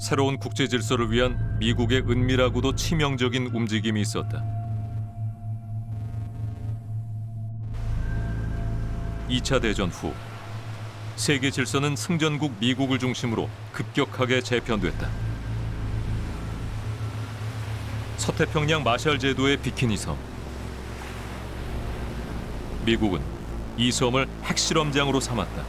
새로운 국제 질서를 위한 미국의 은밀하고도 치명적인 움직임이 있었다. 2차 대전 후 세계 질서는 승전국 미국을 중심으로 급격하게 재편됐다. 서태평양 마샬 제도의 비키니 섬. 미국은 이 섬을 핵실험장으로 삼았다.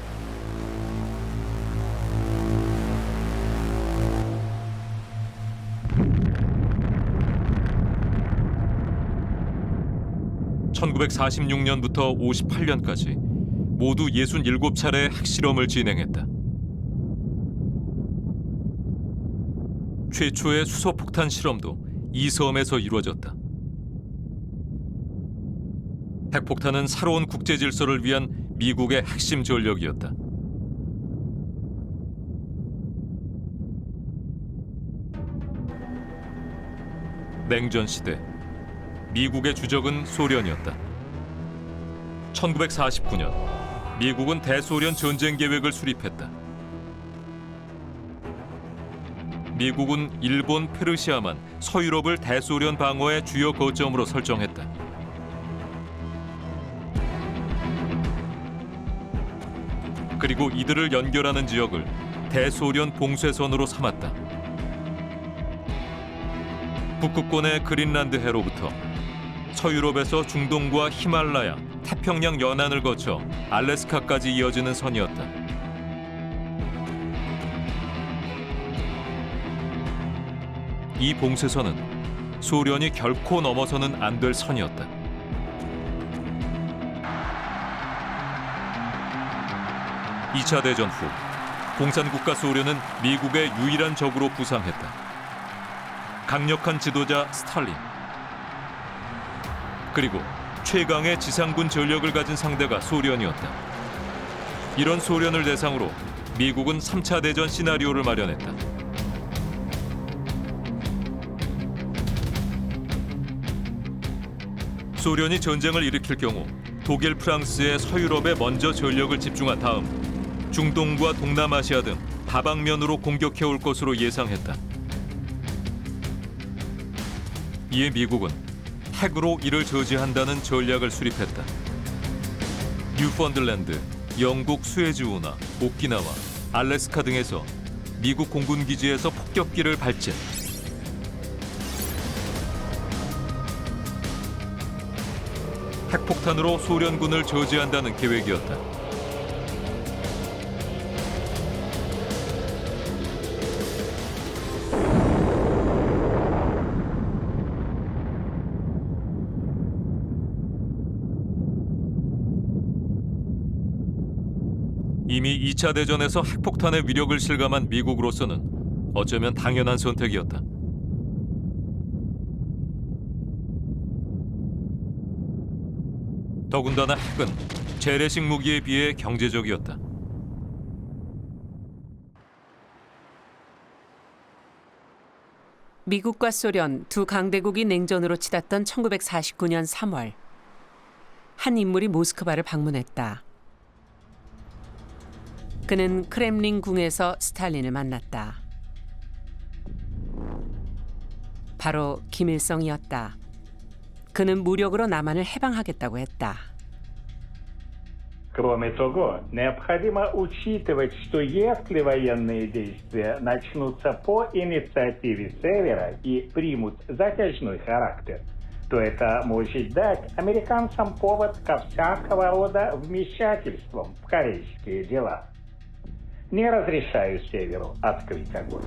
(1946년부터 58년까지) 모두 67차례의 핵실험을 진행했다. 최초의 수소폭탄 실험도 이 섬에서 이루어졌다. 핵폭탄은 새로운 국제 질서를 위한 미국의 핵심 전력이었다. 냉전 시대, 미국의 주적은 소련이었다. 1949년, 미국은 대소련 전쟁 계획을 수립했다. 미국은 일본, 페르시아만 서유럽을 대소련 방어의 주요 거점으로 설정했다. 그리고 이들을 연결하는 지역을 대소련 봉쇄선으로 삼았다. 북극권의 그린란드 해로부터 서유럽에서 중동과 히말라야, 태평양 연안을 거쳐 알래스카까지 이어지는 선이었다. 이 봉쇄선은 소련이 결코 넘어서는 안 될 선이었다. (2차) 대전 후 공산국가 소련은 미국의 유일한 적으로 부상했다. 강력한 지도자 스탈린, 그리고 최강의 지상군 전력을 가진 상대가 소련이었다. 이런 소련을 대상으로 미국은 3차 대전 시나리오를 마련했다. 소련이 전쟁을 일으킬 경우 독일, 프랑스의 서유럽에 먼저 전력을 집중한 다음 중동과 동남아시아 등 다방면으로 공격해올 것으로 예상했다. 이에 미국은 핵으로 이를 저지한다는 전략을 수립했다. 뉴펀들랜드, 영국 수에즈 운하, 오키나와, 알래스카 등에서 미국 공군 기지에서 폭격기를 발진. 핵폭탄으로 소련군을 저지한다는 계획이었다. 이미 2차 대전에서 핵폭탄의 위력을 실감한 미국으로서는 어쩌면 당연한 선택이었다. 더군다나 핵은 재래식 무기에 비해 경제적이었다. 미국과 소련 두 강대국이 냉전으로 치닫던 1949년 3월, 한 인물이 모스크바를 방문했다. 그는 크렘린 궁에서 스탈린을 만났다. 바로 김일성이었다. 그는 무력으로 남한을 해방하겠다고 했다. Кроме того, необходимо учитывать, что если военные действия начнутся по инициативе Севера и примут затяжной характер, то это может дать американцам повод ко всякого рода вмешательствам в корейские дела. Не разрешаю Северу открыть огонь.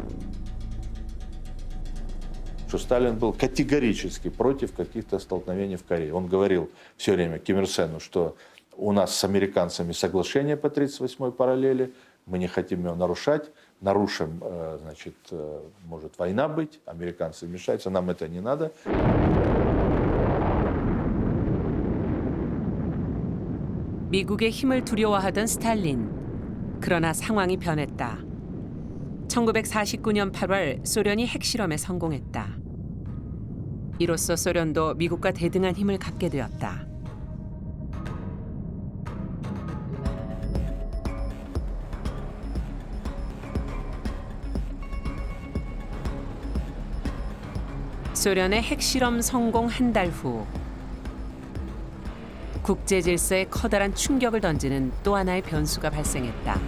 Что Сталин был категорически против каких-то столкновений в Корее. Он говорил все время Ким Ир Сену, что у нас с американцами соглашение по 38-й параллели, мы не хотим его нарушать, нарушим, значит, может война быть, американцы вмешаются, нам это не надо. 미국의 힘을 두려워하던 스탈린. 그러나 상황이 변했다. 1949년 8월 소련이 핵실험에 성공했다. 이로써 소련도 미국과 대등한 힘을 갖게 되었다. 소련의 핵실험 성공 한 달 후 국제 질서에 커다란 충격을 던지는 또 하나의 변수가 발생했다.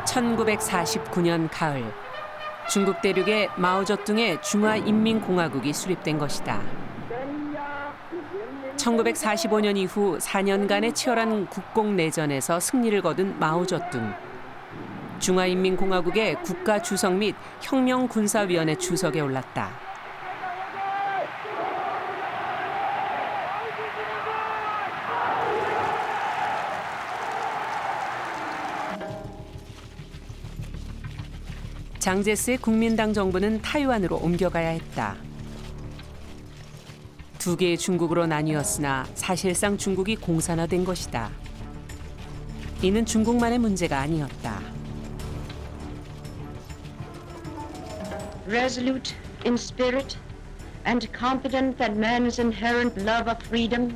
(1949년) 가을 중국 대륙에 마오쩌둥의 중화인민공화국이 수립된 것이다. 1945년 이후 4년간의 치열한 국공내전에서 승리를 거둔 마오쩌둥. 중화인민공화국의 국가주석 및 혁명군사위원회 주석에 올랐다. 장제스의 국민당 정부는 타이완으로 옮겨가야 했다. 두 개의 중국으로 나뉘었으나 사실상 중국이 공산화된 것이다. 이는 중국만의 문제가 아니었다. Resolute in spirit and confident that man's inherent love of freedom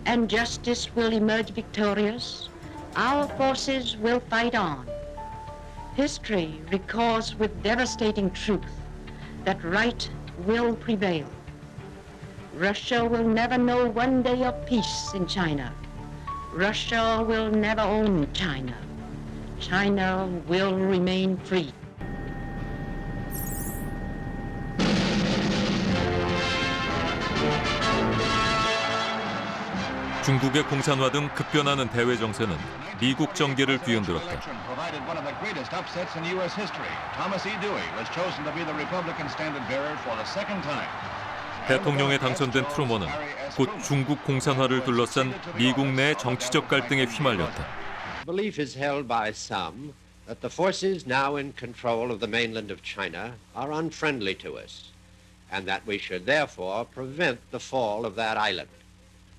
and justice will emerge victorious, our forces will fight on. History records with devastating truth that right will prevail. Russia will never know one day of peace in China. Russia will never own China. China will remain free. 중국의 공산화 등 급변하는 대외 정세는 미국 정계를 뒤흔들었다. 대통령에 당선된 트루먼은 곧 중국 공산화를 둘러싼 미국 내 정치적 갈등에 휘말렸다. Belief is held by some that the forces now in control of the mainland of China are unfriendly to us, and that we should therefore prevent the fall of that island.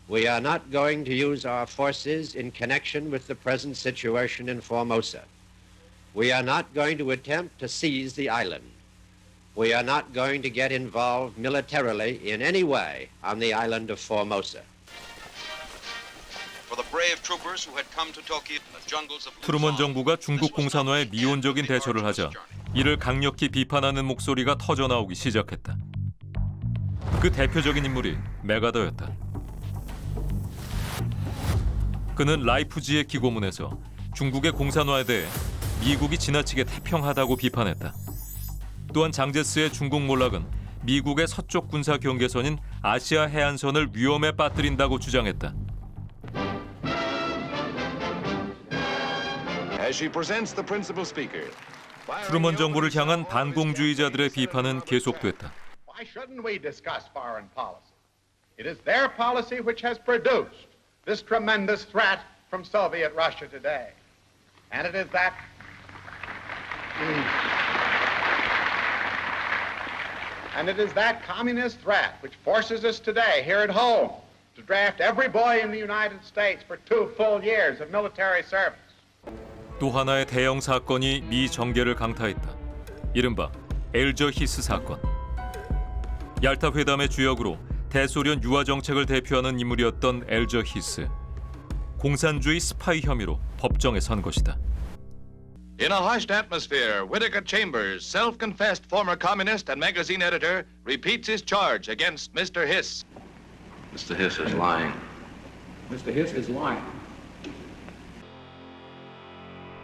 We are not going to use our forces in connection with the present situation in Formosa. We are not going to attempt to seize the island. We are not going to get involved militarily in any way on the island of Formosa. For the brave troopers who had come to Tokyo in the jungles of 트루먼 정부가 중국 공산화에 미온적인 대처를 하자 이를 강력히 비판하는 목소리가 터져 나오기 시작했다. 그 대표적인 인물이 메가더였다. 그는 라이프지의 기고문에서 중국의 공산화에 대해 미국이 지나치게 태평하다고 비판했다. 또한 장제스의 중국 몰락은 미국의 서쪽 군사 경계선인 아시아 해안선을 위험에 빠뜨린다고 주장했다. 트루먼 정부를 향한 반공주의자들의 비판은 계속됐다. Why shouldn't we discuss foreign policy? It is their policy which has produced this tremendous threat from Soviet Russia today. And it is that communist threat which forces us today here at home to draft every boy in the United States for 2 full years of military service. 또 하나의 대형 사건이 미 정계를 강타했다. 이른바 엘저 히스 사건. 얄타 회담의 주역으로 대소련 유화 정책을 대표하는 인물이었던 엘저 히스. 공산주의 스파이 혐의로 법정에 선 것이다. In a hushed atmosphere, Whittaker Chambers, self-confessed former communist and magazine editor, repeats his charge against Mr. Hiss. Mr. Hiss is lying. Mr. Hiss is lying.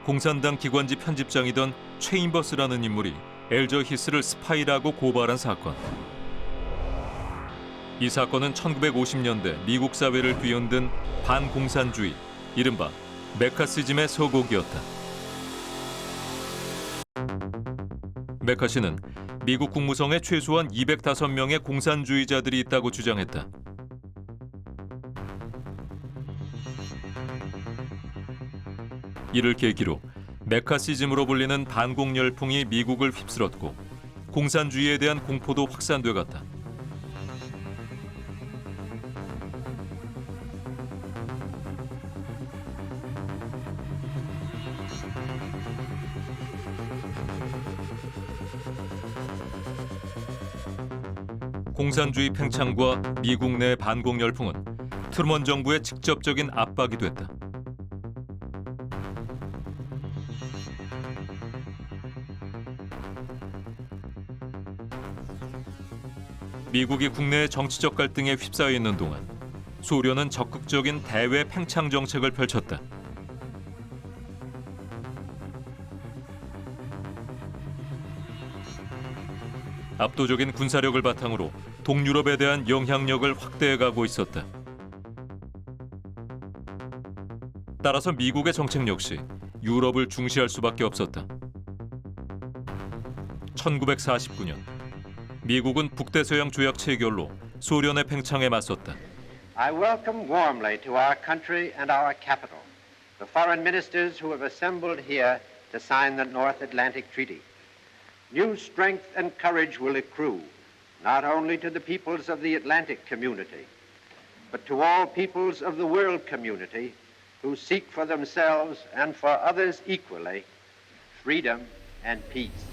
공산당 기관지 편집장이던 체인버스라는 인물이 엘저 히스를 스파이라고 고발한 사건. 이 사건은 1950년대 미국 사회를 뒤흔든 반공산주의, 이른바 메카시즘의 서곡이었다. 메카시는 미국 국무성에 최소한 205명의 공산주의자들이 있다고 주장했다. 이를 계기로 메카시즘으로 불리는 반공 열풍이 미국을 휩쓸었고 공산주의에 대한 공포도 확산돼 갔다. 공산주의 팽창과 미국 내 반공 열풍은 트루먼 정부의 직접적인 압박이 됐다. 미국이 국내 정치적 갈등에 휩싸여 있는 동안 소련은 적극적인 대외 팽창 정책을 펼쳤다. 압도적인 군사력을 바탕으로 동유럽에 대한 영향력을 확대해가고 있었다. 따라서 미국의 정책 역시 유럽을 중시할 수밖에 없었다. 1949년 미국은 북대서양 조약 체결로 소련의 팽창에 맞섰다. I welcome warmly to our country and our capital the foreign ministers who have assembled here to sign the North Atlantic Treaty. New strength and courage will accrue not only to the peoples of the Atlantic community, but to all peoples of the world community who seek for themselves and for others equally freedom and peace.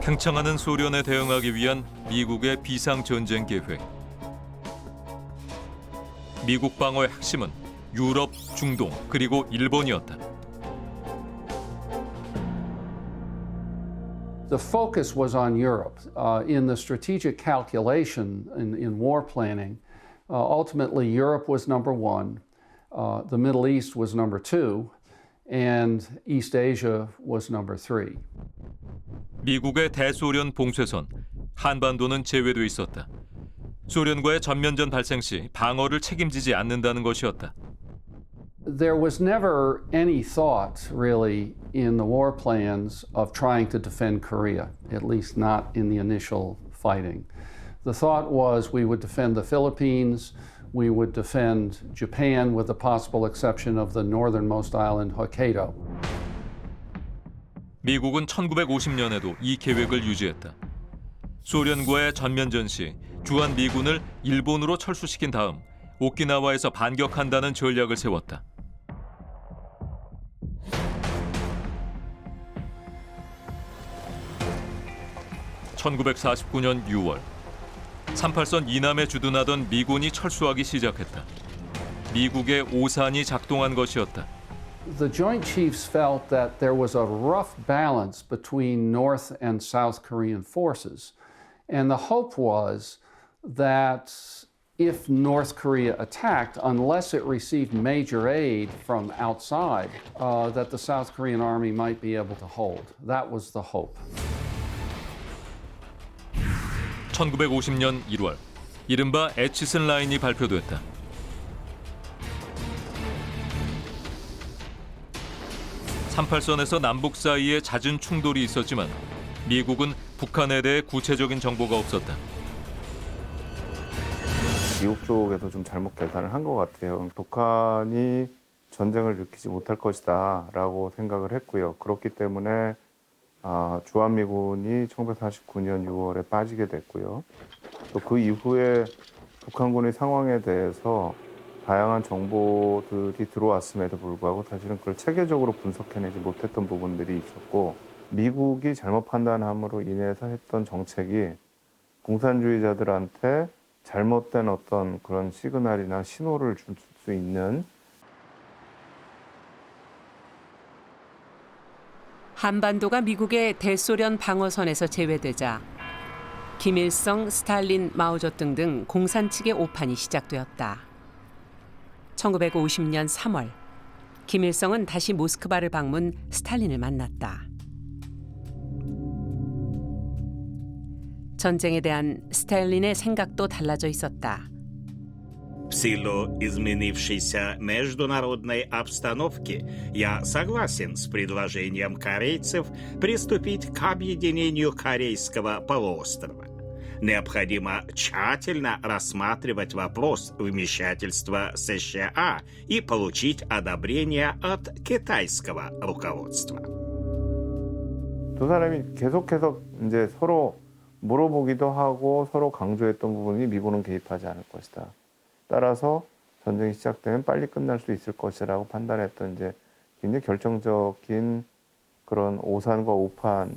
팽창하는 소련에 대응하기 위한 미국의 비상전쟁 계획. 미국 방어의 핵심은 유럽, 중동, 그리고 일본이었다. The focus was on Europe. In the strategic calculation in war planning, ultimately Europe was number one, the Middle East was number two, and East Asia was number three. 미국의 대소련 봉쇄선, 한반도는 제외돼 있었다. 소련과의 전면전 발생 시 방어를 책임지지 않는다는 것이었다. There was never any thought, really, in the war plans of trying to defend Korea, at least not in the initial fighting. The thought was we would defend the Philippines, we would defend Japan with the possible exception of the northernmost island, Hokkaido. 미국은 1950년에도 이 계획을 유지했다. 소련과의 전면전 시 주한 미군을 일본으로 철수시킨 다음 오키나와에서 반격한다는 전략을 세웠다. (1949년 6월) 38선 이남에 주둔하던 미군이 철수하기 시작했다. 미국의 오산이 작동한 것이었다. The Joint Chiefs felt that there was a rough balance between North and South Korean forces. And the hope was that if North Korea attacked, unless it received major aid from outside, that the South Korean army might be able to hold. That was the hope. 1950년 1월, 이른바 애치슨 라인이 발표됐다. (38선에서) 남북 사이에 잦은 충돌이 있었지만 미국은 북한에 대해 구체적인 정보가 없었다. 미국 쪽에서 좀 잘못 계산을 한 것 같아요. 북한이 전쟁을 일으키지 못할 것이다 라고 생각을 했고요. 그렇기 때문에 주한미군이 1949년 6월에 빠지게 됐고요. 또 그 이후에 북한군의 상황에 대해서 다양한 정보들이 들어왔음에도 불구하고 사실은 그걸 체계적으로 분석해내지 못했던 부분들이 있었고, 미국이 잘못 판단함으로 인해서 했던 정책이 공산주의자들한테 잘못된 어떤 그런 시그널이나 신호를 줄 수 있는. 한반도가 미국의 대소련 방어선에서 제외되자 김일성, 스탈린, 마오쩌둥 등 공산 측의 오판이 시작되었다. 1950년 3월, 김일성은 다시 모스크바를 방문 스탈린을 만났다. 전쟁에 대한 스탈린의 생각도 달라져 있었다. В силу изменившейся международной обстановки я согласен с предложением корейцев приступить к объединению Корейского полуострова. Необходимо тщательно рассматривать вопрос вмешательства США и получить одобрение от китайского руководства. 두 사람이 계속해서 이제 서로 물어보기도 하고 서로 강조했던 부분이 미국은 개입하지 않을 것이다. 따라서 전쟁이 시작되면 빨리 끝날 수 있을 것이라고 판단했던 이제 굉장히 결정적인 그런 오산과 오판.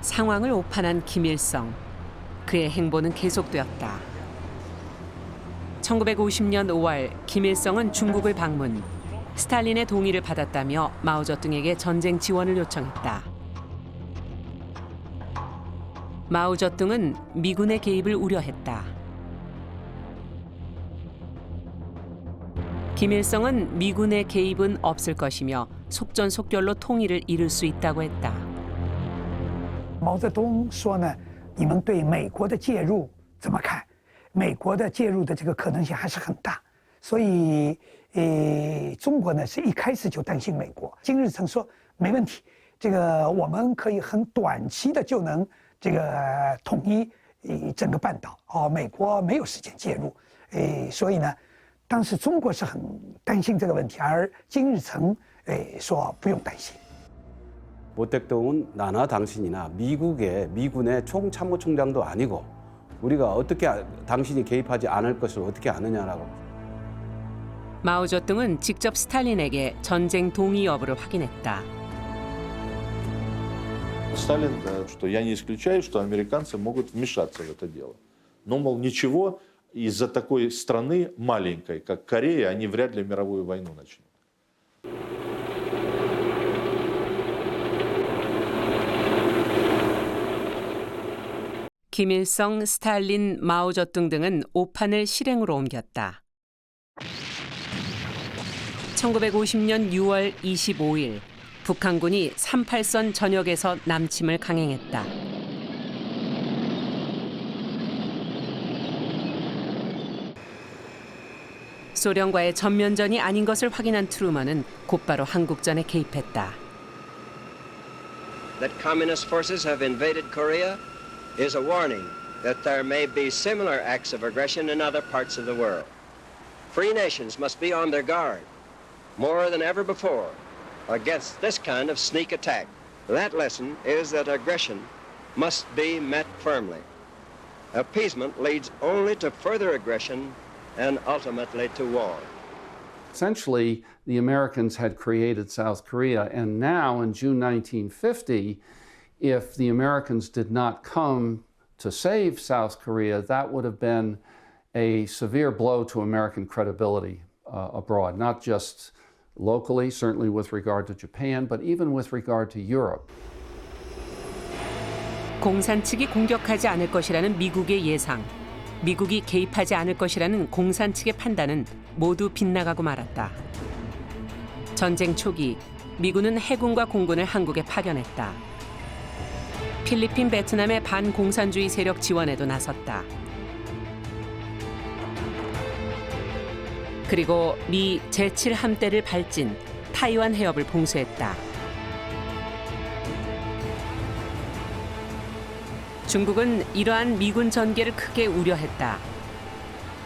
상황을 오판한 김일성. 그의 행보는 계속되었다. 1950년 5월 김일성은 중국을 방문. 스탈린의 동의를 받았다며 마오쩌둥에게 전쟁 지원을 요청했다. 마오쩌둥은 미군의 개입을 우려했다. 김일성은 미군의 개입은 없을 것이며 속전속결로 통일을 이룰 수 있다고 했다. 毛泽东说呢，你们对美国的介入怎么看？美国的介入的这个可能性还是很大，所以，中国呢是一开始就担心美国。金日成说没问题，这个我们可以很短期的就能这个统一整个半岛。美国没有时间介入，所以呢，当时中国是很担心这个问题，而金日成说不用担心。 모택동은 나나 당신이나 미군의 총참모총장도 아니고 우리가 어떻게 당신이 개입하지 않을 것을 어떻게 아느냐라고. 마오쩌둥은 직접 스탈린에게 전쟁 동의 여부를 확인했다. Сталин, что я не исключаю, что американцы могут вмешаться в это дело. Но, мол, ничего, из-за такой страны маленькой, как Корея, они вряд ли мировую войну начнут. 김일성, 스탈린, 마오쩌둥 등은 오판을 실행으로 옮겼다. 1950년 6월 25일 북한군이 38선 전역에서 남침을 강행했다. 소련과의 전면전이 아닌 것을 확인한 트루먼은 곧바로 한국전에 개입했다. That communist forces have invaded Korea is a warning that there may be similar acts of aggression in other parts of the world. Free nations must be on their guard, more than ever before, against this kind of sneak attack. That lesson is that aggression must be met firmly. Appeasement leads only to further aggression and ultimately to war. Essentially, the Americans had created South Korea, and now in June 1950, if the Americans did not come to save South Korea, that would have been a severe blow to American credibility abroad, not just locally, certainly with regard to Japan, but even with regard to Europe. 공산 측이 공격하지 않을 것이라는 미국의 예상, 미국이 개입하지 않을 것이라는 공산 측의 판단은 모두 빗나가고 말았다. 전쟁 초기, 미군은 해군과 공군을 한국에 파견했다. 필리핀, 베트남의 반공산주의 세력 지원에도 나섰다. 그리고 미 제7함대를 발진, 타이완 해협을 봉쇄했다. 중국은 이러한 미군 전개를 크게 우려했다.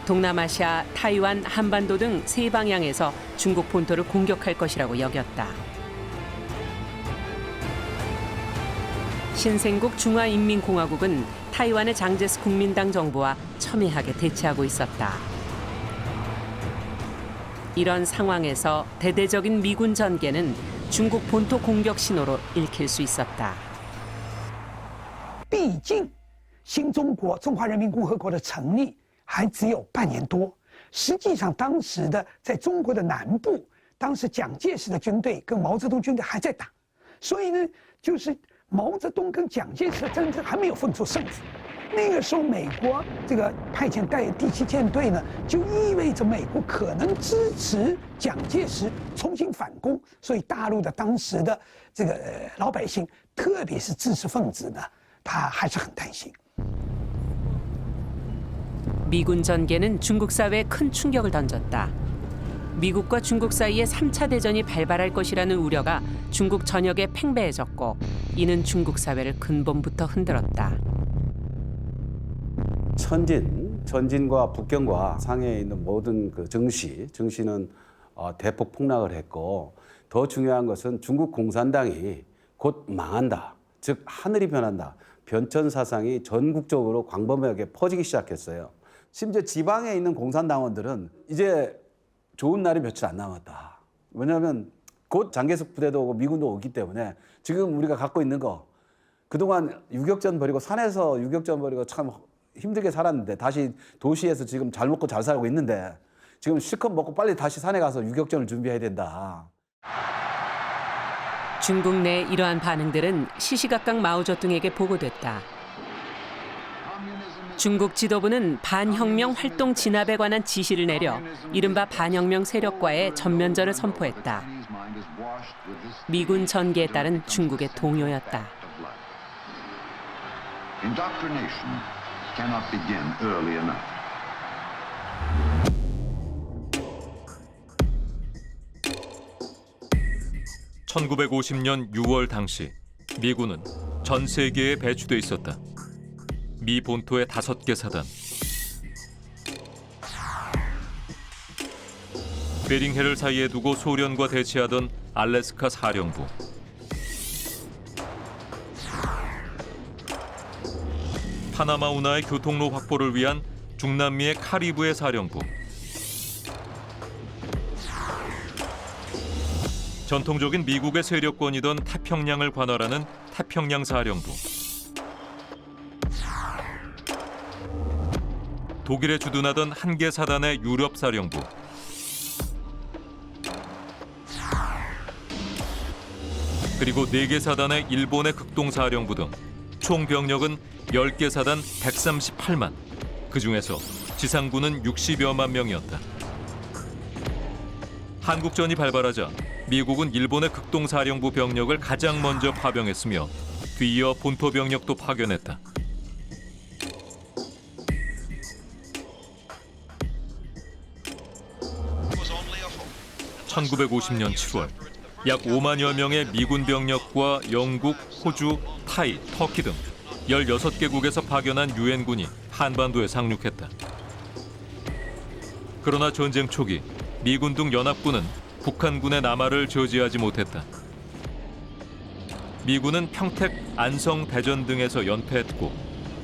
동남아시아, 타이완, 한반도 등 세 방향에서 중국 본토를 공격할 것이라고 여겼다. 신생국 중화인민공화국은 타이완의 장제스 국민당 정부와 첨예하게 대치하고 있었다. 이런 상황에서 대대적인 미군 전개는 중국 본토 공격 신호로 읽힐 수 있었다. 毕竟，新中国中华人民共和国的成立还只有半年多。实际上，当时的在中国的南部，当时蒋介石的军队跟毛泽东军队还在打，所以呢，就是毛泽东跟蒋介石的战争还没有分出胜负。那个时候，美国这个派遣带第7舰队呢，就意味着美国可能支持蒋介石重新反攻，所以大陆的当时的这个老百姓，特别是知识分子呢，他还是很担心。 미군 전개는 중국 사회에 큰 충격을 던졌다. 미국과 중국 사이에 3차 대전이 발발할 것이라는 우려가 중국 전역에 팽배해졌고 이는 중국 사회를 근본부터 흔들었다. 전진과 북경과 상해에 있는 모든 그 증시는 대폭 폭락을 했고 더 중요한 것은 중국 공산당이 곧 망한다. 즉 하늘이 변한다. 변천 사상이 전국적으로 광범위하게 퍼지기 시작했어요. 심지어 지방에 있는 공산당원들은 이제 좋은 날이 며칠 안 남았다. 왜냐하면 곧 장개석 부대도 오고 미군도 오기 때문에 지금 우리가 갖고 있는 거 그동안 유격전 벌이고 산에서 유격전 벌이고 참 힘들게 살았는데 다시 도시에서 지금 잘 먹고 잘 살고 있는데 지금 실컷 먹고 빨리 다시 산에 가서 유격전을 준비해야 된다. 중국 내 이러한 반응들은 시시각각 마오쩌둥에게 보고됐다. 중국 지도부는 반혁명 활동 진압에 관한 지시를 내려 이른바 반혁명 세력과의 전면전을 선포했다. 미군 전개에 따른 중국의 동요였다. Indoctrination cannot begin early enough. (1950년 6월) 당시 미군은 전 세계에 배치돼 있었다. 미 본토의 5개 사단, 베링해를 사이에 두고 소련과 대치하던 알래스카 사령부, 파나마 운하의 교통로 확보를 위한 중남미의 카리브해 사령부, 전통적인 미국의 세력권이던 태평양을 관할하는 태평양 사령부, 독일에 주둔하던 한 개 사단의 유럽 사령부, 그리고 4개 사단의 일본의 극동 사령부 등 총 병력은 10개 사단 138만, 그중에서 지상군은 60여만 명이었다. 한국전이 발발하자 미국은 일본의 극동 사령부 병력을 가장 먼저 파병했으며 뒤이어 본토 병력도 파견했다. 1950년 7월 약 5만여 명의 미군 병력과 영국, 호주, 타이, 터키 등 16개국에서 파견한 유엔군이 한반도에 상륙했다. 그러나 전쟁 초기 미군 등 연합군은 북한군의 남하를 저지하지 못했다. 미군은 평택, 안성, 대전 등에서 연패했고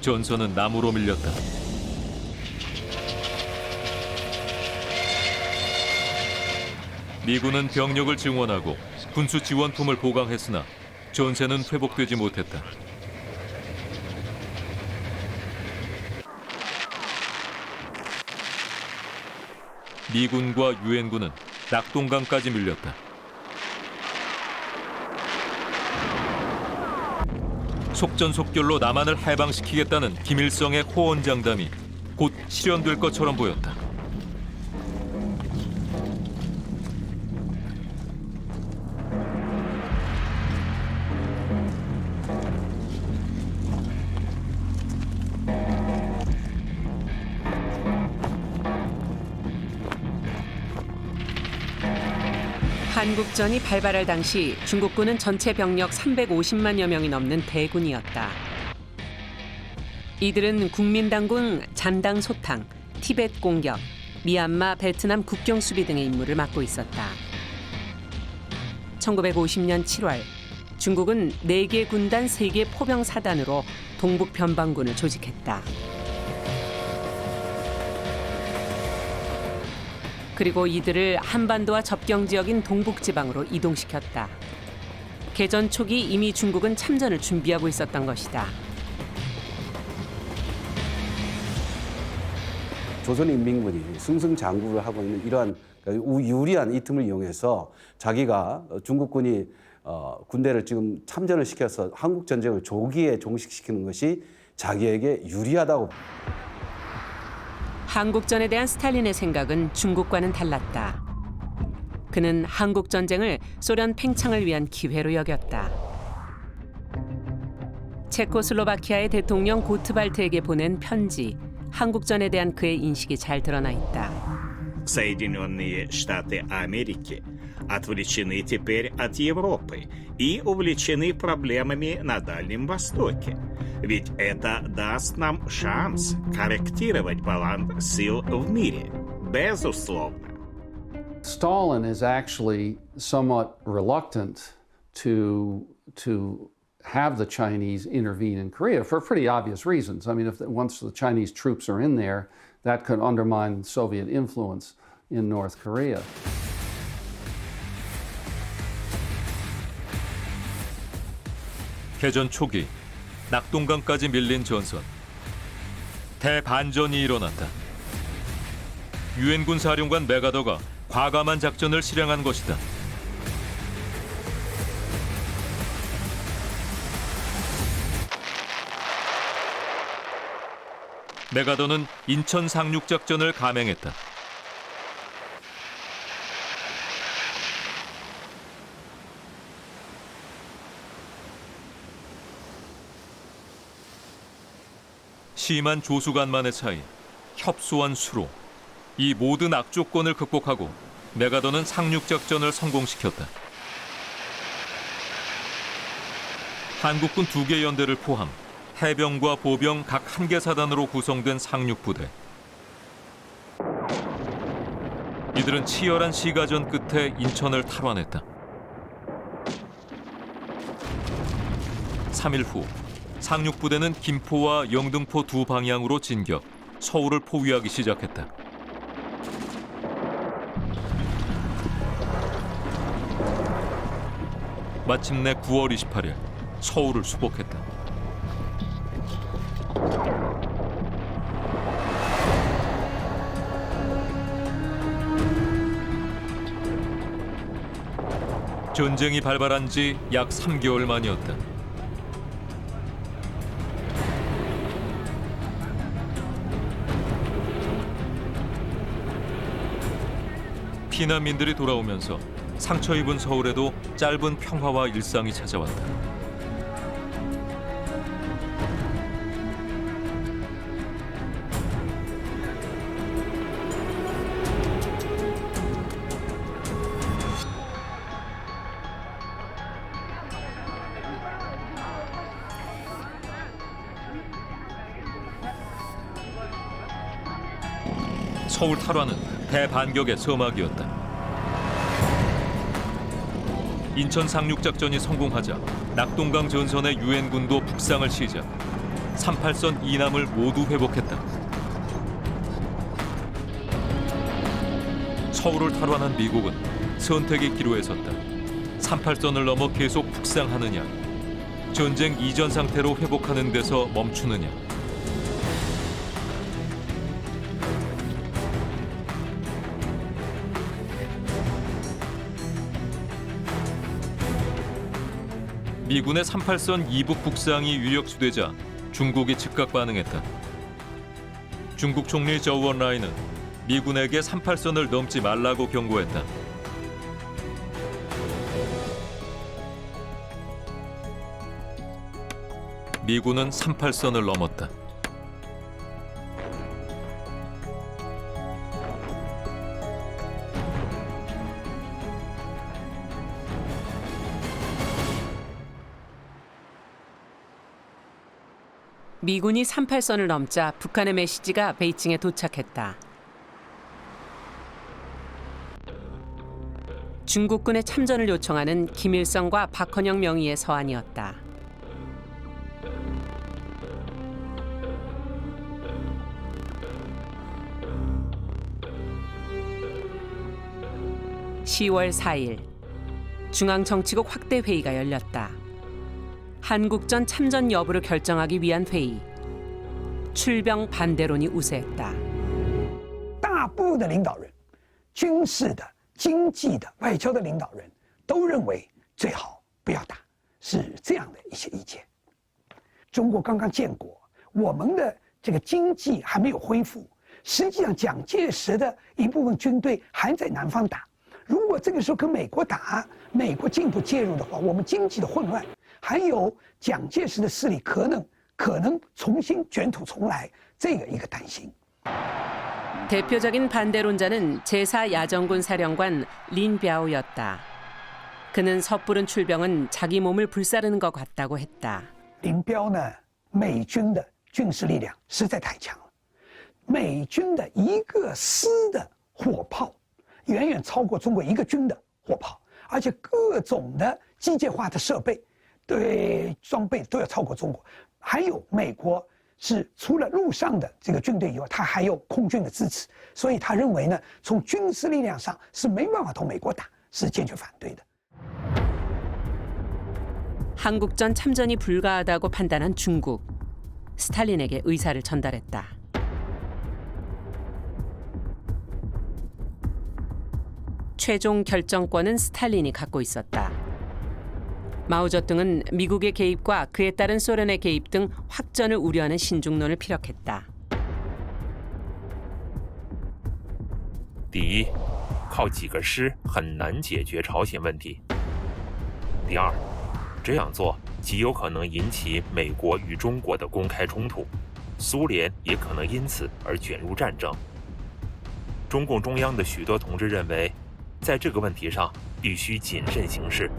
전선은 남으로 밀렸다. 미군은 병력을 증원하고 군수 지원품을 보강했으나 전세는 회복되지 못했다. 미군과 유엔군은 낙동강까지 밀렸다. 속전속결로 남한을 해방시키겠다는 김일성의 호언장담이 곧 실현될 것처럼 보였다. 한국전이 발발할 당시 중국군은 전체 병력 350만여 명이 넘는 대군이었다. 이들은 국민당군 잔당 소탕, 티벳 공격, 미얀마, 베트남 국경 수비 등의 임무를 맡고 있었다. 1950년 7월 중국은 4개 군단 3개 포병 사단으로 동북 변방군을 조직했다. 그리고 이들을 한반도와 접경 지역인 동북지방으로 이동시켰다. 개전 초기 이미 중국은 참전을 준비하고 있었던 것이다. 조선인민군이 승승장구를 하고 있는 이러한 유리한 이 틈을 이용해서 자기가 중국군이 군대를 지금 참전을 시켜서 한국 전쟁을 조기에 종식시키는 것이 자기에게 유리하다고. 한국전에 대한 스탈린의 생각은 중국과는 달랐다. 그는 한국전쟁을 소련 팽창을 위한 기회로 여겼다. 체코슬로바키아의 대통령 고트발트에게 보낸 편지, 한국전에 대한 그의 인식이 잘 드러나 있다. Соединенные Штаты Америки отвлечены теперь от Европы и увлечены проблемами на Дальнем Востоке. Ведь это даст нам шанс корректировать баланс сил в мире, безусловно. Stalin is actually somewhat reluctant to have the Chinese intervene in Korea for pretty obvious reasons. I mean, once the Chinese troops are in there, that could undermine Soviet influence in North Korea. 개전 초기 낙동강까지 밀린 전선. 대반전이 일어났다. 유엔군 사령관 맥아더가 과감한 작전을 실행한 것이다. 맥아더는 인천 상륙작전을 감행했다. 심한 조수간만의 차이, 협소한 수로, 이 모든 악조건을 극복하고 맥아더는 상륙작전을 성공시켰다. 한국군 2개 연대를 포함 해병과 보병 각 1개 사단으로 구성된 상륙부대. 이들은 치열한 시가전 끝에 인천을 탈환했다. 3일 후 상륙부대는 김포와 영등포 두 방향으로 진격, 서울을 포위하기 시작했다. 마침내 9월 28일 서울을 수복했다. 전쟁이 발발한 지 약 3개월 만이었다. 피난민들이 돌아오면서 상처 입은 서울에도 짧은 평화와 일상이 찾아왔다. 서울 탈환은 대반격의 서막이었다. 인천 상륙작전이 성공하자 낙동강 전선의 유엔군도 북상을 시작. 38선 이남을 모두 회복했다. 서울을 탈환한 미국은 선택의 기로에 섰다. 38선을 넘어 계속 북상하느냐, 전쟁 이전 상태로 회복하는 데서 멈추느냐. 미군의 38선 이북 북상이 유력시되자 중국이 즉각 반응했다. 중국 총리 저우언라이는 미군에게 38선을 넘지 말라고 경고했다. 미군은 38선을 넘었다. 미군이 38선을 넘자 북한의 메시지가 베이징에 도착했다. 중국군의 참전을 요청하는 김일성과 박헌영 명의의 서한이었다. (10월 4일) 중앙정치국 확대 회의가 열렸다. 한국전 참전 여부를 결정하기 위한 회의. 출병 반대론이 우세했다. 大部的领导人，军事的、经济的、外交的领导人都认为最好不要打，是这样的一些意见。中国刚刚建国，我们的这个经济还没有恢复，实际上蒋介石的一部分军队还在南方打。如果这个时候跟美国打，美国进一步介入的话，我们经济的混乱。 还有蒋介石的势力可能重新卷土重来，这个一个担心。 대표적인 반대론자는 제4야전군 사령관 린벼우였다. 그는 섣부른 출병은 자기 몸을 불사르는 것 같다고 했다. 林彪呢，美军的军事力量实在太强了，美军的一个师的火炮远远超过中国一个军的火炮，而且各种的机械化的设备。 对装备都要超过中国，还有美国是除了陆上的这个军队以外，他还有空军的支持，所以他认为呢，从军事力量上是没办法同美国打，是坚决反对的。 한국전 참전이 불가하다고 판단한 중국. 스탈린에게 의사를 전달했다. 최종 결정권은 스탈린이 갖고 있었다. 마오쩌둥은 미국의 개입과 그에 따른 소련의 개입 등 확전을 우려하는 신중론을 피력했다. 第一，靠几个师很难解决朝鲜问题。第二，这样做极有可能引起美国与中国的公开冲突，苏联也可能因此而卷入战争。中共中央的许多同志认为，在这个问题上必须谨慎行事。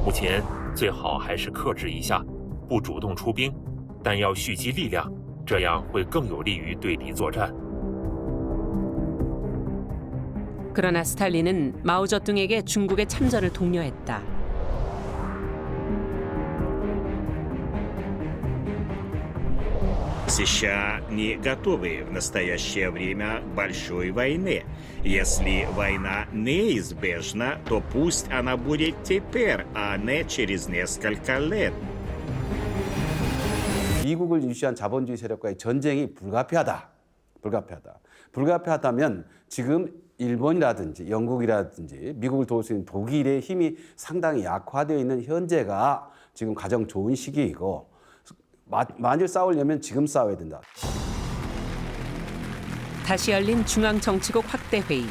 目前最好还是克制一下，不主动出兵，但要蓄积力量，这样会更有利于对敌作战。 그러나 스탈린은 마오쩌둥에게 중국의 참전을 독려했다. США не готовы в настоящее время к большой войне. Если война неизбежна, то пусть она будет теперь, а не через несколько лет. 미국을 유시한 자본주의 세력과의 전쟁이 불가피하다. 불가피하다면 지금 일본이라든지 영국이라든지 미국을 도울 수 있는 독일의 힘이 상당히 약화되어 있는 현재가 지금 가장 좋은 시기이고 만일 싸우려면 지금 싸워야 된다. 다시 열린 중앙정치국 확대회의.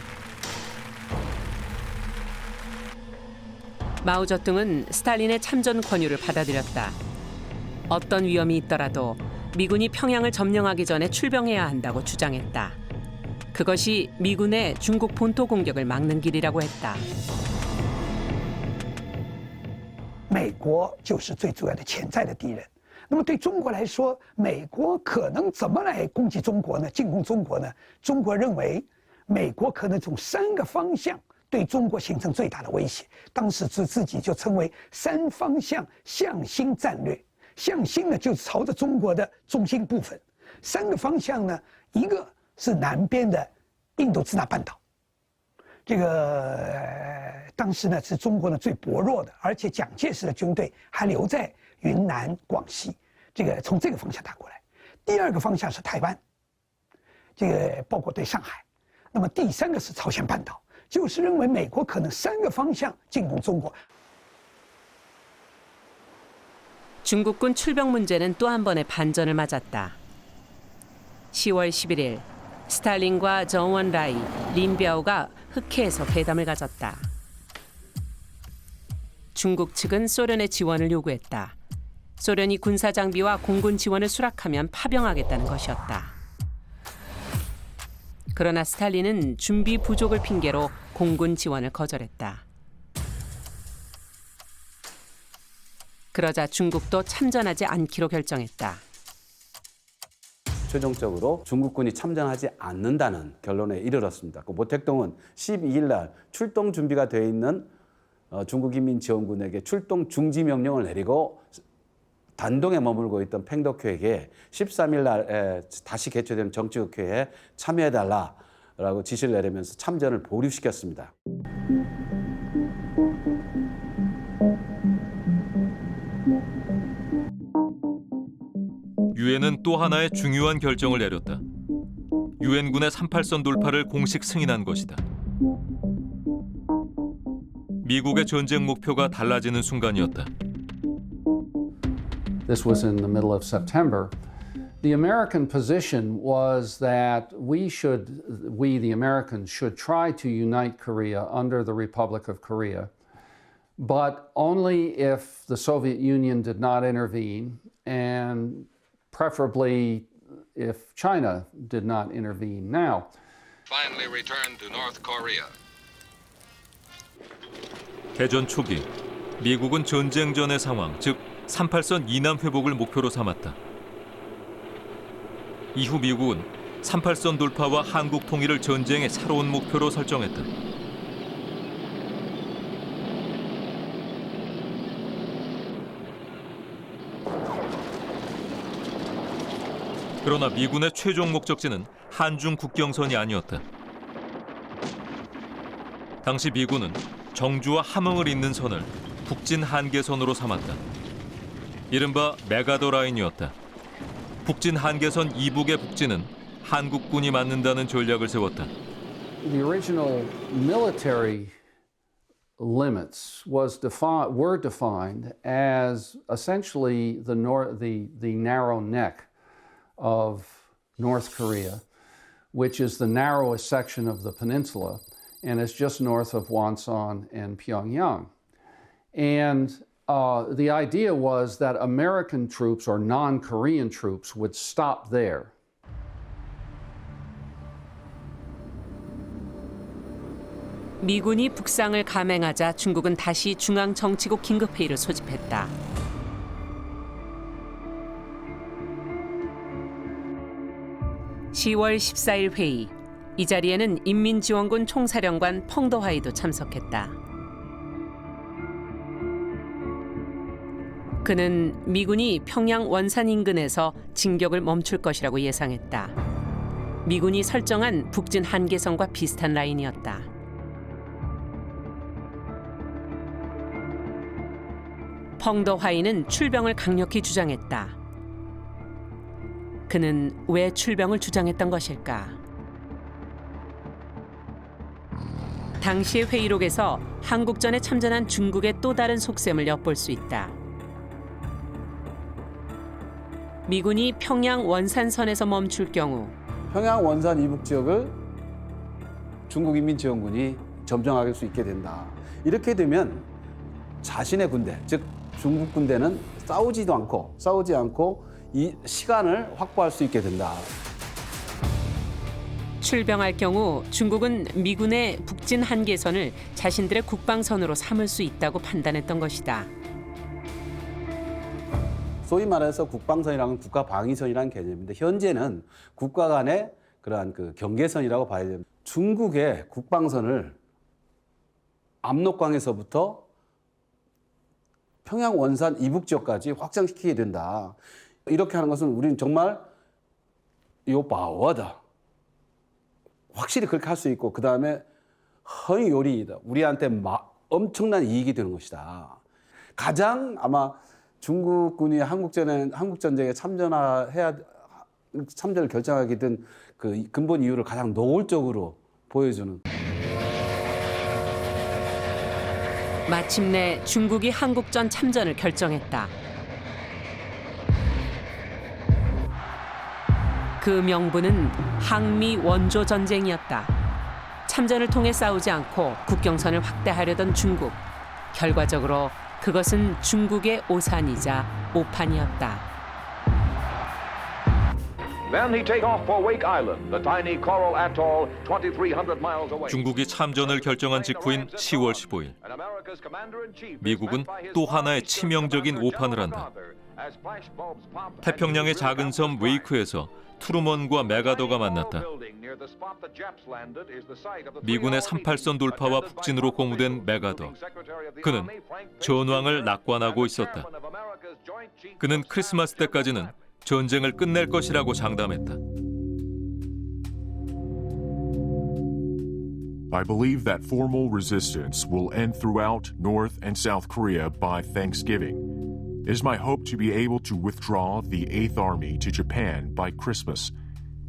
마오쩌둥은 스탈린의 참전 권유를 받아들였다. 어떤 위험이 있더라도 미군이 평양을 점령하기 전에 출병해야 한다고 주장했다. 그것이 미군의 중국 본토 공격을 막는 길이라고 했다. 美国就是最主要的潜在的敌人。那么对中国来说，美国可能怎么来攻击中国呢？进攻中国呢？中国认为，美国可能从3个方向对中国形成最大的威胁。当时自己就称为3方向向心战略。向心呢，就是朝着中国的中心部分。3个方向呢，一个是南边的印度支那半岛。这个当时呢是中国呢最薄弱的，而且蒋介石的军队还留在云南、广西，这个从这个方向打过来。第2个方向是台湾，这个包括对上海。那么第3个是朝鲜半岛，就是认为美国可能3个方向进攻中国。 중국군 출병 문제는 또 한 번의 반전을 맞았다. 10월 11일 스탈린과 정원라이, 린비아오가 흑해에서 회담을 가졌다. 중국 측은 소련의 지원을 요구했다. 소련이 군사 장비와 공군 지원을 수락하면 파병하겠다는 것이었다. 그러나 스탈린은 준비 부족을 핑계로 공군 지원을 거절했다. 그러자 중국도 참전하지 않기로 결정했다. 최종적으로 중국군이 참전하지 않는다는 결론에 이르렀습니다. 그 모택동은 12일 날 출동 준비가 되어 있는 중국인민지원군에게 출동 중지 명령을 내리고 단동에 머물고 있던 팽덕회에게 13일 날 다시 개최된 정치국회에 참여해달라라고 지시를 내리면서 참전을 보류시켰습니다. 유엔은 또 하나의 중요한 결정을 내렸다. 유엔군의 38선 돌파를 공식 승인한 것이다. 미국의 전쟁 목표가 달라지는 순간이었다. This was in the middle of September. The American position was that we, the Americans, should try to unite Korea under the Republic of Korea, but only if the Soviet Union did not intervene, and preferably if China did not intervene. Now, Finally returned to North Korea. 개전 초기, 미국은 전쟁 전의 상황, 즉 38선 이남 회복을 목표로 삼았다. 이후 미국은 38선 돌파와 한국 통일을 전쟁의 새로운 목표로 설정했다. 그러나 미군의 최종 목적지는 한중 국경선이 아니었다. 당시 미군은 정주와 함흥을 잇는 선을 북진 한계선으로 삼았다. 이른바 메가더 라인이었다. 북진 한계선 이북의 북진은 한국군이 맡는다는 전략을 세웠다. The original military limits were defined as essentially the narrow neck of North Korea, which is the narrowest section of the peninsula, and it's just north of Wonsan and Pyongyang. And the idea was that American troops or non-Korean troops would stop there. 미군이 북상을 감행하자 중국은 다시 중앙정치국 긴급회의를 소집했다. (10월 14일) 회의. 이 자리에는 인민지원군 총사령관 펑더하이도 참석했다. 그는 미군이 평양 원산 인근에서 진격을 멈출 것이라고 예상했다. 미군이 설정한 북진 한계선과 비슷한 라인이었다. 펑더하이는 출병을 강력히 주장했다. 그는 왜 출병을 주장했던 것일까? 당시의 회의록에서 한국전에 참전한 중국의 또 다른 속셈을 엿볼 수 있다. 미군이 평양 원산선에서 멈출 경우 평양 원산 이북 지역을 중국인민지원군이 점령할 수 있게 된다. 이렇게 되면 자신의 군대, 즉 중국 군대는 싸우지 않고 이 시간을 확보할 수 있게 된다. 출병할 경우 중국은 미군의 북진 한계선을 자신들의 국방선으로 삼을 수 있다고 판단했던 것이다. 소위 말해서 국방선이라는 국가 방위선이라는 개념인데 현재는 국가 간의 그러한 그 경계선이라고 봐야 됩니다. 중국의 국방선을 압록강에서부터 평양 원산 이북 지역까지 확장시키게 된다. 이렇게 하는 것은 우리는 정말 요바워다. 확실히 그렇게 할 수 있고 그 다음에 허요리이다. 우리한테 엄청난 이익이 되는 것이다. 가장 아마 중국군이 한국전쟁에 참전을 결정하게 된 그 근본 이유를 가장 노골적으로 보여주는. 마침내 중국이 한국전 참전을 결정했다. 그 명분은 항미 원조 전쟁이었다. 참전을 통해 싸우지 않고 국경선을 확대하려던 중국. 결과적으로 그것은 중국의 오산이자 오판이었다. Then he take off for Wake Island, the tiny coral atoll 2,300 miles away. 중국이 참전을 결정한 직후인 10월 15일. 미국은 또 하나의 치명적인 오판을 한다. 태평양의 작은 섬 웨이크에서 트루먼과 메가더가 만났다. 미군의 38선 돌파와 북진으로 고무된 메가더. 그는 전황을 낙관하고 있었다. 그는 크리스마스 때까지는 전쟁을 끝낼 것이라고 장담했다. I believe that formal resistance will end throughout North and South Korea by Thanksgiving. It is my hope to be able to withdraw the 8th Army to Japan by Christmas.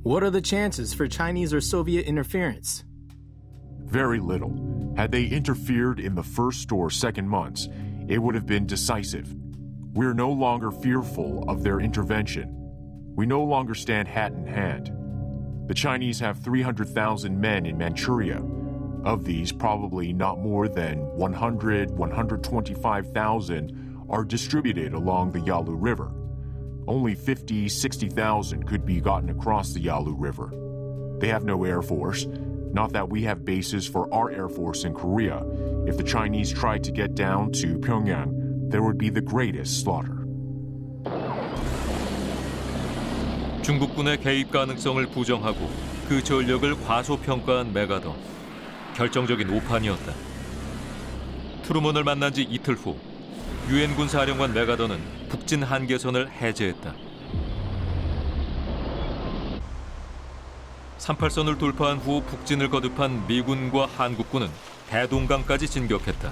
What are the chances for Chinese or Soviet interference? Very little. Had they interfered in the first or second months, it would have been decisive. We're no longer fearful of their intervention. We no longer stand hat in hand. The Chinese have 300,000 men in Manchuria. Of these, probably not more than 125,000 are distributed along the Yalu River. Only 60,000 could be gotten across the Yalu River. They have no air force. Not that we have bases for our air force in Korea. If the Chinese tried to get down to Pyongyang, there would be the greatest slaughter. 중국군의 개입 가능성을 부정하고 그 전력을 과소평가한 메가더. 결정적인 오판이었다. 트루먼을 만난 지 이틀 후 유엔군 사령관 메가더는 북진 한계선을 해제했다. 38선을 돌파한 후 북진을 거듭한 미군과 한국군은 대동강까지 진격했다.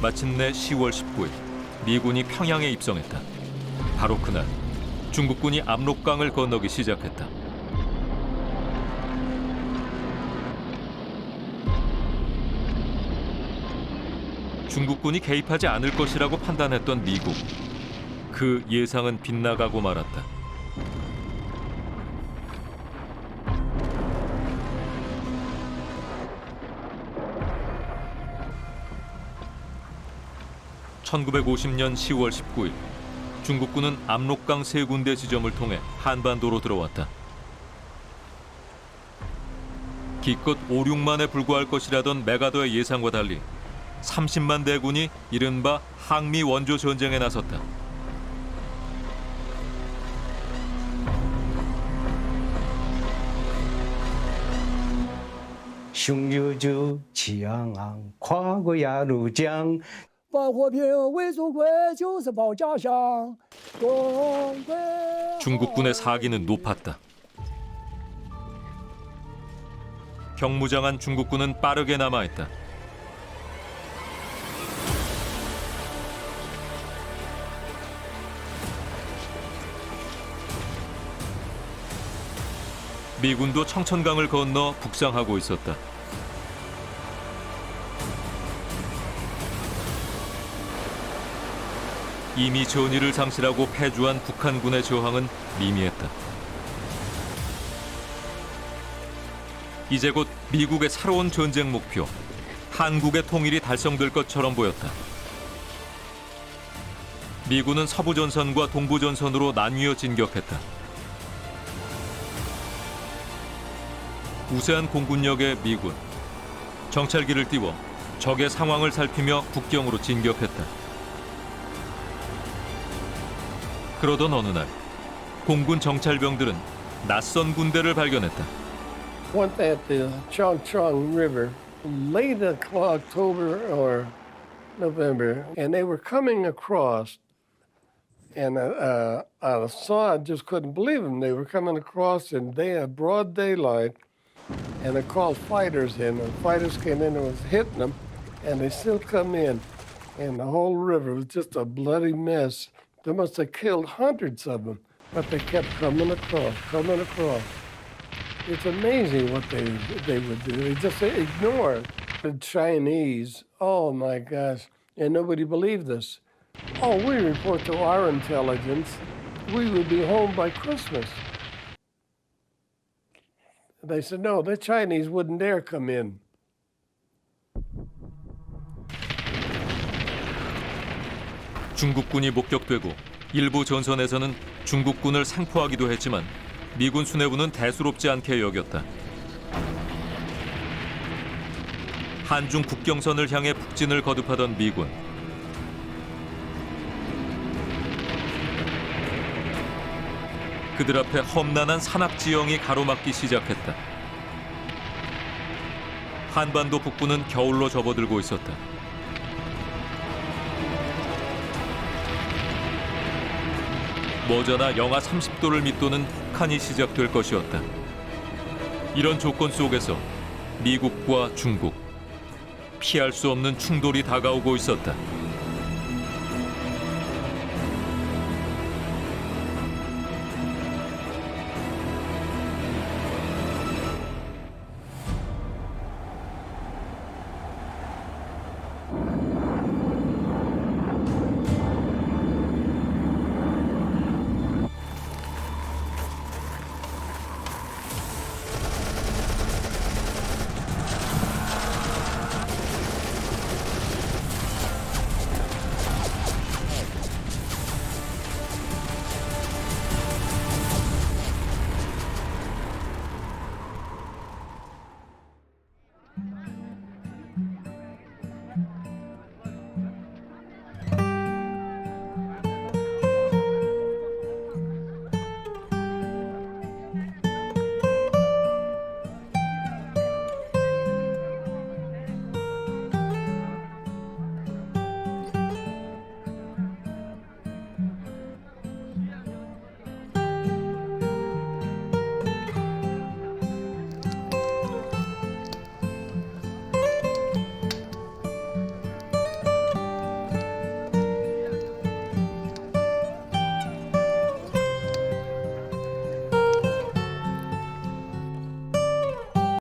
마침내 10월 19일 미군이 평양에 입성했다. 바로 그날 중국군이 압록강을 건너기 시작했다. 중국군이 개입하지 않을 것이라고 판단했던 미국. 그 예상은 빗나가고 말았다. (1950년 10월 19일) 중국군은 압록강 세 군데 지점을 통해 한반도로 들어왔다. 기껏 5, 6만에 불과할 것이라던 메가더의 예상과 달리 30만 대군이 이른바 항미 원조 전쟁에 나섰다. 중국군의 사기는 높았다. 경무장한 중국군은 빠르게 남하했다. 미군도 청천강을 건너 북상하고 있었다. 이미 전의를 상실하고 패주한 북한군의 저항은 미미했다. 이제 곧 미국의 새로운 전쟁 목표, 한국의 통일이 달성될 것처럼 보였다. 미군은 서부전선과 동부전선으로 나뉘어 진격했다. 우세한 공군력의 미군, 정찰기를 띄워 적의 상황을 살피며 국경으로 진격했다. 그러던 어느 날 공군 정찰병들은 낯선 군대를 발견했다. Went at the Chongchong River late October or November, and they were coming across, and I saw, I just couldn't believe them. They were coming across, and they had broad daylight, and they called fighters in, and fighters came in and was hitting them, and they still come in, and the whole river was just a bloody mess. They must have killed hundreds of them, but they kept coming across, coming across. It's amazing what they would do. They just ignore the Chinese. Oh my gosh. And nobody believed us. Oh, we report to our intelligence. We would be home by Christmas. They said, no, the Chinese wouldn't dare come in. 중국군이 목격되고 일부 전선에서는 중국군을 생포하기도 했지만 미군 수뇌부는 대수롭지 않게 여겼다. 한중 국경선을 향해 북진을 거듭하던 미군. 그들 앞에 험난한 산악지형이 가로막기 시작했다. 한반도 북부는 겨울로 접어들고 있었다. 머지않아 영하 30도를 밑도는 혹한이 시작될 것이었다. 이런 조건 속에서 미국과 중국, 피할 수 없는 충돌이 다가오고 있었다.